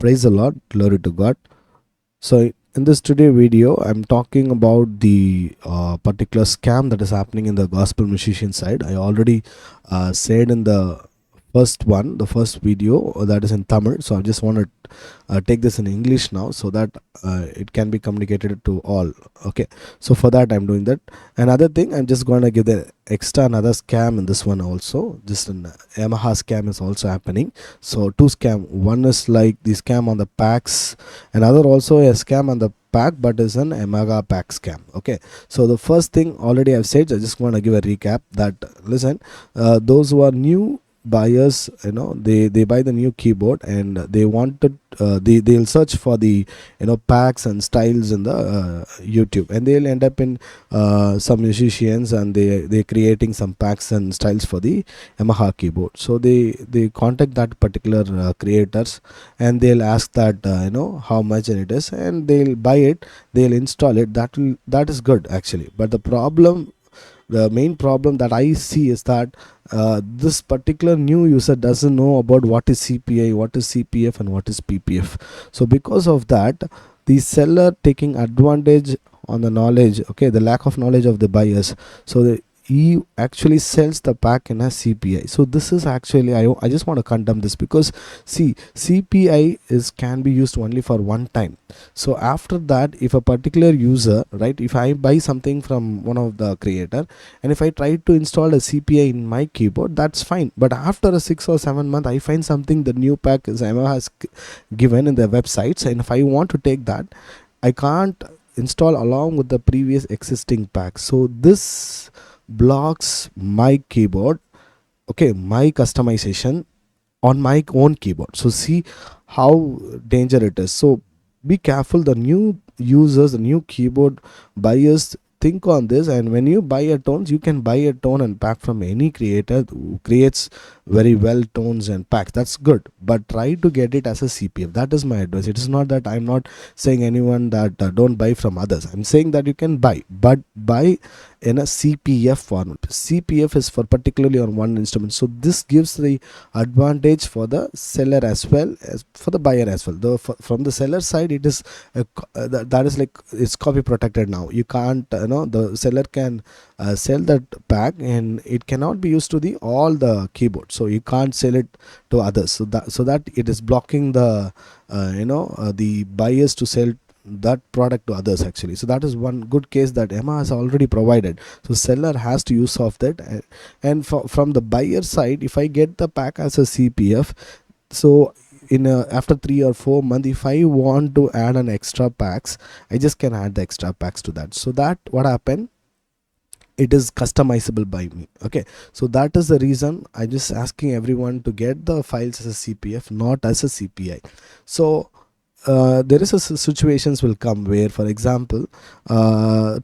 Praise the Lord, glory to God. So, in this today video, I'm talking about the particular scam that is happening in the gospel musician side. I already said in the the first video that is in Tamil. So, I just want to take this in English now so that it can be communicated to all. Okay, so for that, I'm doing that. Another thing, I'm just going to give the extra another scam in this one also. Just an Yamaha scam is also happening. So, two scam. One is like the scam on the packs, another also a scam on the pack, but is an Yamaha pack scam. Okay, so the first thing already I've said, I just want to give a recap that listen, those who are new buyers, they buy the new keyboard and they wanted they'll search for the packs and styles in the YouTube, and they'll end up in some musicians, and they're creating some packs and styles for the Yamaha keyboard. So they contact that particular creators, and they'll ask that how much it is, and they'll buy it, they'll install it. That is good actually, but the main problem that I see is that this particular new user doesn't know about what is CPI, what is CPF, and what is PPF. So because of that, the seller taking advantage on the knowledge, okay, the lack of knowledge of the buyers. So he actually sells the pack in a CPI. So this is actually, I just want to condemn this, because see, CPI can be used only for one time. So after that, if a particular user, right, if I buy something from one of the creator, and if I try to install a CPI in my keyboard, that's fine. But after a 6 or 7 month, I find something, the new pack is Yamaha has given in their websites, and if I want to take that, I can't install along with the previous existing pack. So this blocks my keyboard, okay, my customization on my own keyboard. So see how danger it is. So be careful, the new users, the new keyboard buyers, think on this. And when you buy a tones, you can buy a tone and pack from any creator who creates very well tones and packs. That's good, but try to get it as a CPF. That is my advice. It is not that I'm not saying anyone that don't buy from others. I'm saying that you can buy, but buy in a CPF format. CPF is for particularly on one instrument. So this gives the advantage for the seller as well as for the buyer as well. From the seller side, it is that is like it's copy protected now. You can't the seller can sell that pack, and it cannot be used to the all the keyboard. So you can't sell it to others. So that it is blocking the the buyers to sell that product to others actually. So that is one good case that Emma has already provided. So seller has to use of that, and from the buyer side, if I get the pack as a CPF, so after 3 or 4 months, if I want to add an extra packs, I just can add the extra packs to that. So that what happened, it is customizable by me. Okay, so that is the reason I just asking everyone to get the files as a CPF, not as a CPI. So there is a situations will come where, for example,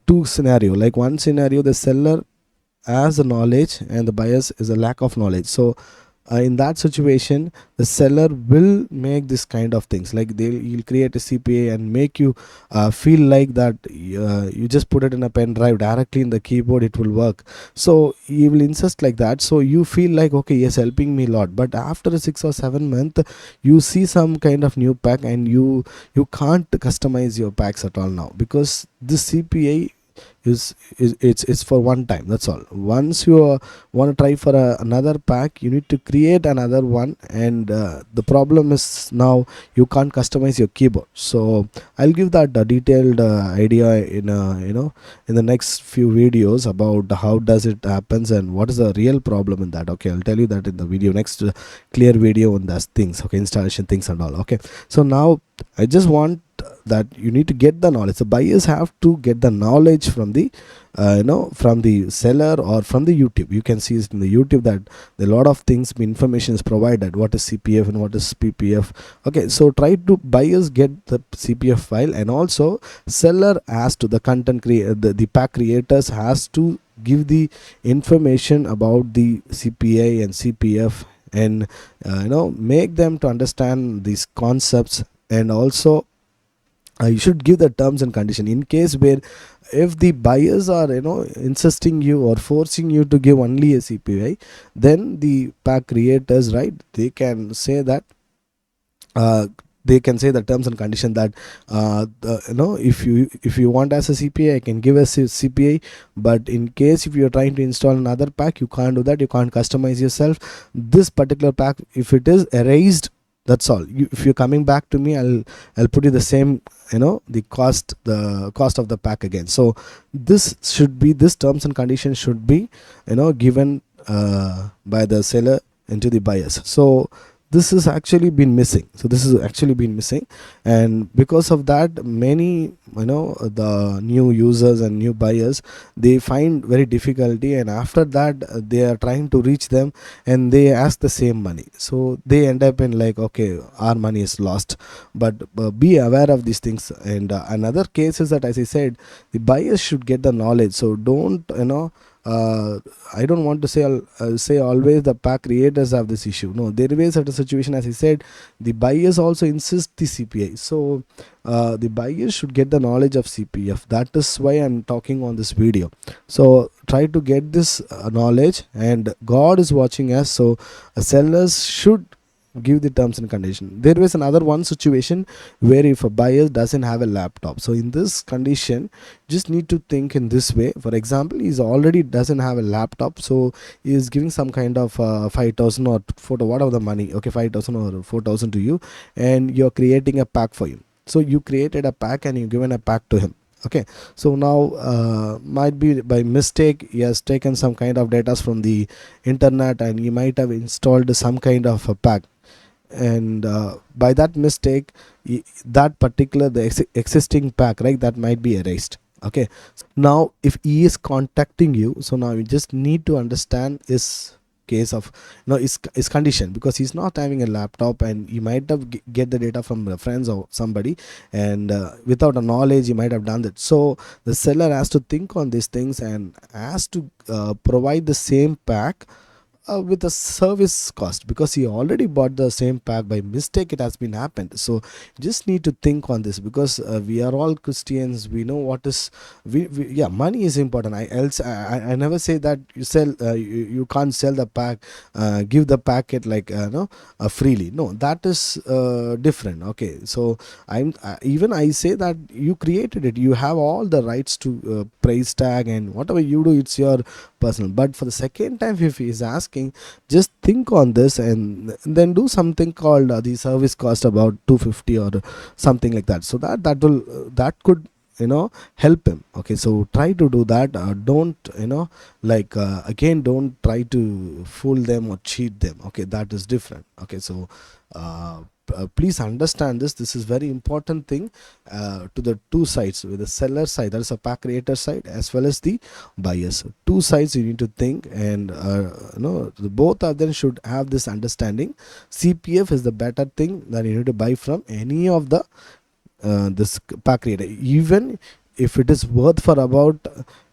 two scenario, like one scenario, the seller has the knowledge and the buyers is a lack of knowledge. So in that situation, the seller will make this kind of things, like he'll create a CPA and make you feel like that you just put it in a pen drive directly in the keyboard, it will work. So he will insist like that, so you feel like, okay, yes, helping me a lot. But after a 6 or 7 month, you see some kind of new pack, and you can't customize your packs at all now, because this CPA it's for one time. That's all. Once you want to try for another pack, you need to create another one, and the problem is now you can't customize your keyboard. So I'll give that detailed idea in in the next few videos about how does it happens and what is the real problem in that. Okay, I'll tell you that in the video, next clear video on those things, okay, installation things and all. Okay, so now I just want that you need to get the knowledge. The buyers have to get the knowledge from the from the seller or from the YouTube. You can see in the YouTube that a lot of things, information is provided, what is CPF and what is PPF. Okay, so try to buyers get the CPF file, and also seller has to, the content the pack creators has to give the information about the CPA and CPF, and make them to understand these concepts. And also you should give the terms and condition. In case where if the buyers are insisting you or forcing you to give only a CPI, then the pack creators, right, they can say that they can say the terms and condition that if you want as a CPI, I can give a CPI, but in case if you're trying to install another pack, you can't do that, you can't customize yourself. This particular pack, if it is erased, that's all. If you're coming back to me, I'll put you the same, the cost of the pack again. So this terms and conditions should be given by the seller into the buyers. So this has actually been missing. And because of that, many the new users and new buyers, they find very difficulty, and after that they are trying to reach them and they ask the same money, so they end up in like, okay, our money is lost. But be aware of these things. And another case is that, as I said, the buyers should get the knowledge. So don't I don't want to say always the pack creators have this issue. No, there is at a situation, as I said, the buyers also insist the CPI. So the buyers should get the knowledge of CPF. That is why I'm talking on this video. So try to get this knowledge, and God is watching us. So sellers should give the terms and condition. There is another one situation where if a buyer doesn't have a laptop, so in this condition just need to think in this way. For example, he's already doesn't have a laptop, so he is giving some kind of 5,000 or 4,000, whatever the money, okay, 5,000 or 4,000 to you, and you're creating a pack for him. So you created a pack and you given a pack to him. Okay, so now might be by mistake he has taken some kind of data from the internet, and he might have installed some kind of a pack, and by that mistake that particular existing pack, right, that might be erased. Okay, now if he is contacting you, so now you just need to understand his case of his condition, because he's not having a laptop and he might have get the data from friends or somebody, and without a knowledge he might have done that. So the seller has to think on these things and has to provide the same pack with a service cost, because he already bought the same pack. By mistake it has been happened. So just need to think on this, because we are all Christians. We know what is yeah, money is important. I never say that you sell you can't sell the pack, give the packet like freely. No, that is different. Okay, so even I say that you created it, you have all the rights to price tag, and whatever you do, it's your personal. But for the second time, if he is asking, just think on this and then do something called the service cost about 250 or something like that, so that could help him. Okay, so try to do that. Don't again, don't try to fool them or cheat them. Okay, that is different. Okay, so please understand this is very important thing to the two sides, with the seller side, that is a pack creator side, as well as the buyers. Two sides you need to think, and both of them should have this understanding. CPF is the better thing that you need to buy from any of the this pack creator, even if it is worth for about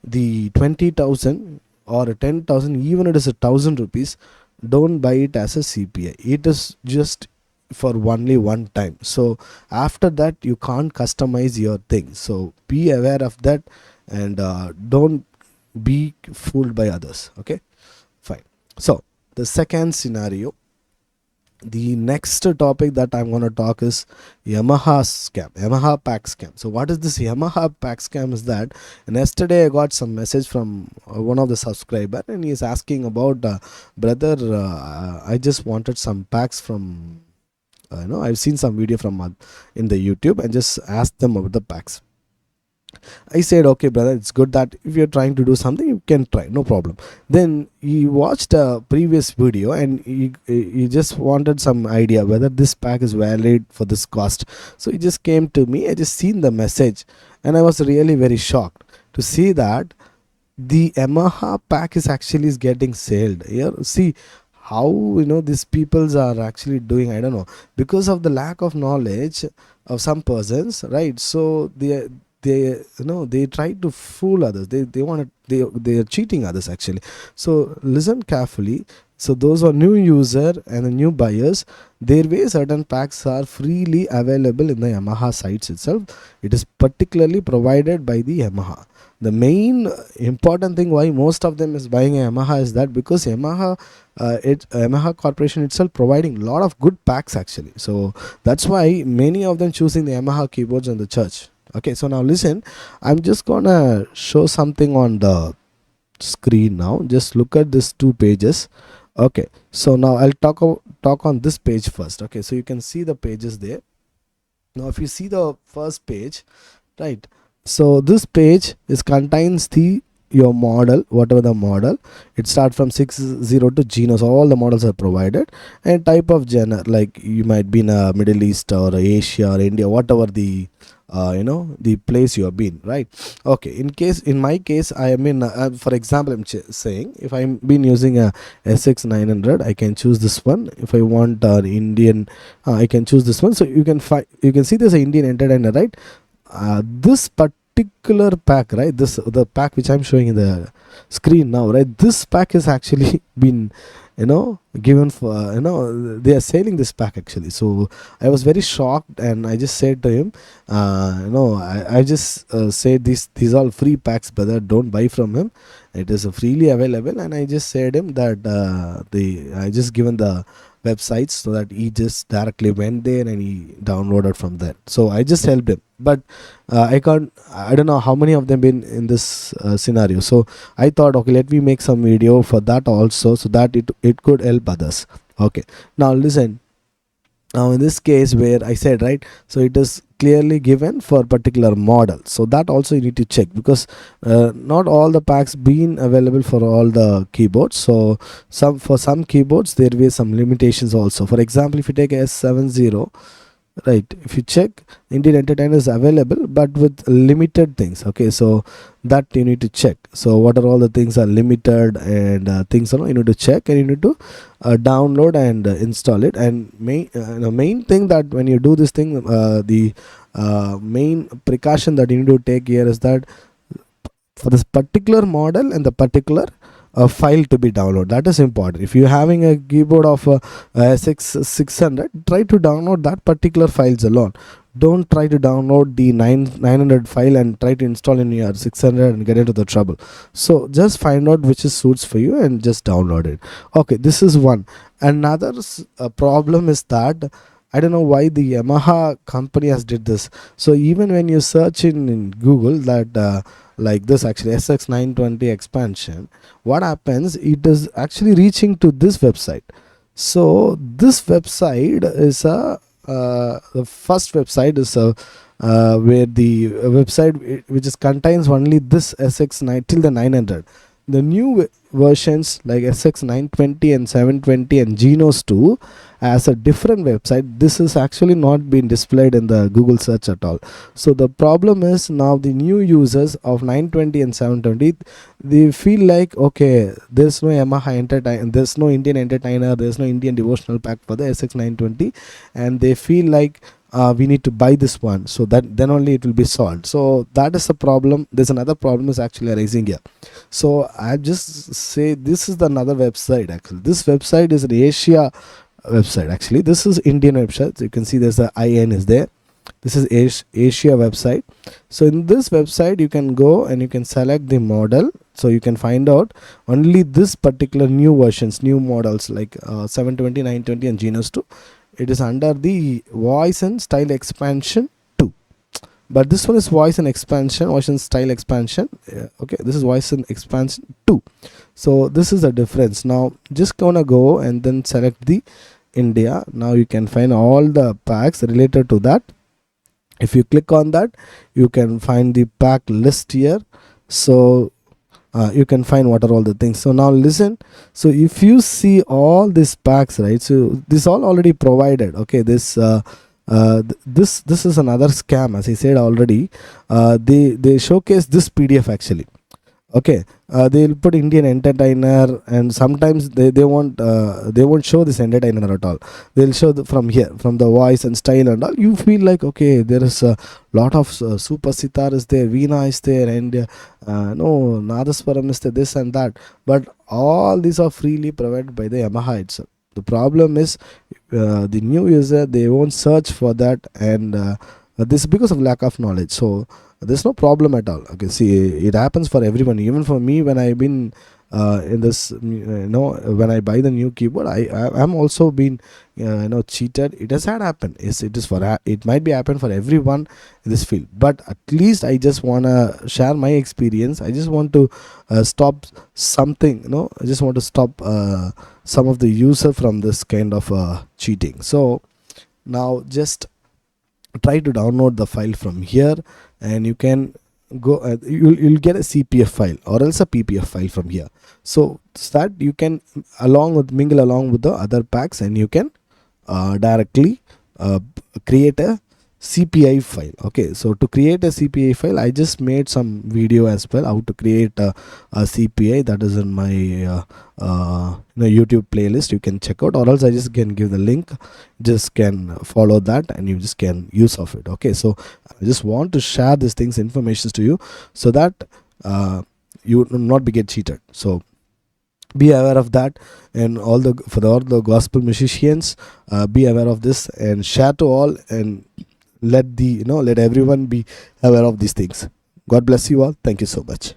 the 20,000 or 10,000, even it is 1,000 rupees. Don't buy it as a CPI. It is just for only one time. So after that you can't customize your thing. So be aware of that, and don't be fooled by others. Okay, fine. So the second scenario, the next topic that I'm going to talk is Yamaha scam, Yamaha pack scam. So what is this Yamaha pack scam is that, and yesterday I got some message from one of the subscriber, and he is asking about brother, I just wanted some packs from I've seen some video from in the YouTube, and just asked them about the packs. I said, okay brother, it's good that if you're trying to do something, you can try, no problem. Then he watched a previous video, and he just wanted some idea whether this pack is valid for this cost. So he just came to me. I just seen the message, and I was really very shocked to see that the Yamaha pack is actually getting sold here. See how these peoples are actually doing. I don't know, because of the lack of knowledge of some persons, right? So they try to fool others. They are cheating others actually. So listen carefully. So those are new user and the new buyers. Their way certain packs are freely available in the Yamaha sites itself. It is particularly provided by the Yamaha. The main important thing why most of them is buying a Yamaha is that because Yamaha Corporation itself providing a lot of good packs actually. So that's why many of them choosing the Yamaha keyboards in the church. Okay, so now listen, I'm just gonna show something on the screen now. Just look at these two pages. Okay, so now I'll talk on this page first. Okay, so you can see the pages there. Now if you see the first page, right, so this page is contains the your model, whatever the model. It starts from 60 to Geno, so all the models are provided, and type of genre, like you might be in a Middle East or Asia or India, whatever the the place you have been, right? Okay, in my case I am in for example, I'm saying if I'm been using a SX 900, I can choose this one. If I want an Indian, I can choose this one. So you can see there's an Indian entertainer, right? This particular pack, right, the pack which I'm showing in the screen now, right, this pack is actually been given for they are selling this pack actually. So I was very shocked, and I just said to him, I just said these all free packs, brother, don't buy from him, it is freely available. And I just said him that I just given the websites so that he just directly went there and he downloaded from there. So I just helped him, but I don't know how many of them been in this scenario. So I thought, okay, let me make some video for that also, so that it could help others. Okay, now listen. Now in this case where I said, right, so it is clearly given for particular model, so that also you need to check, because not all the packs been available for all the keyboards. So for some keyboards there will be some limitations also. For example, if you take S70, right, if you check, Indian entertainer is available but with limited things. Okay, so that you need to check. So what are all the things are limited, and things you need to check, and you need to download and install it. And main thing that when you do this thing, the main precaution that you need to take here is that for this particular model and the particular file to be downloaded, that is important. If you're having a keyboard of SX600, try to download that particular files alone. Don't try to download the 900 file and try to install in your 600 and get into the trouble. So just find out which is suits for you and just download it. Okay, this is one. Another problem is that I don't know why the Yamaha company has did this. So even when you search in Google that like this actually SX920 expansion, what happens, it is actually reaching to this website. So this website is the first website is where the website which is contains only this SX9 till the 900. The new versions like SX920 and 720 and Genos 2 as a different website. This is actually not been displayed in the Google search at all. So the problem is now the new users of 920 and 720, they feel like, okay, there's no Yamaha entertainer, there's no Indian entertainer, there's no Indian devotional pack for the SX920, and they feel like we need to buy this one, so that then only it will be solved. So that is a problem. There's another problem is actually arising here. So I just say this is the another website. Actually this website is an Asia website. Actually this is Indian website. So you can see there's the IN is there. This is Asia website. So in this website you can go and you can select the model, so you can find out only this particular new versions, new models like 720, 920 and Genos 2. It is under the voice and style expansion 2, but this one is voice and style expansion. Okay, this is voice and expansion 2. So this is the difference. Now just gonna go and then select the India. Now you can find all the packs related to that. If you click on that, you can find the pack list here. So you can find what are all the things. So now listen, so if you see all these packs, right, so this all already provided. Okay, this this is another scam, as I said already. They showcase this PDF actually. Okay, they'll put Indian entertainer, and sometimes they won't show this entertainer at all. They'll show from here, from the voice and style and all. You feel like, okay, there is a lot of super sitar is there, veena is there, and no, nadaswaram is there, this and that. But all these are freely provided by the Yamaha itself. The problem is, the new user, they won't search for that, and this is because of lack of knowledge. So there's no problem at all. Okay, see, it happens for everyone, even for me. When I've been in this, when I buy the new keyboard, I'm also been cheated. It has had happened. Yes, it is it might be happen for everyone in this field, but at least I just want to share my experience. I just want to stop something, I just want to stop some of the user from this kind of cheating. So now just try to download the file from here, and you can go, you'll get a CPF file or else a PPF file from here. So that you can mingle along with the other packs, and you can directly create a CPI file. Okay, so to create a CPI file, I just made some video as well how to create a CPI. That is in my YouTube playlist. You can check out, or else I just can give the link. Just can follow that, and you just can use of it. Okay, so I just want to share these things, informations to you, so that you will not be get cheated. So be aware of that, and all the gospel musicians, be aware of this and share to all, and let everyone be aware of these things. God bless you all. Thank you so much.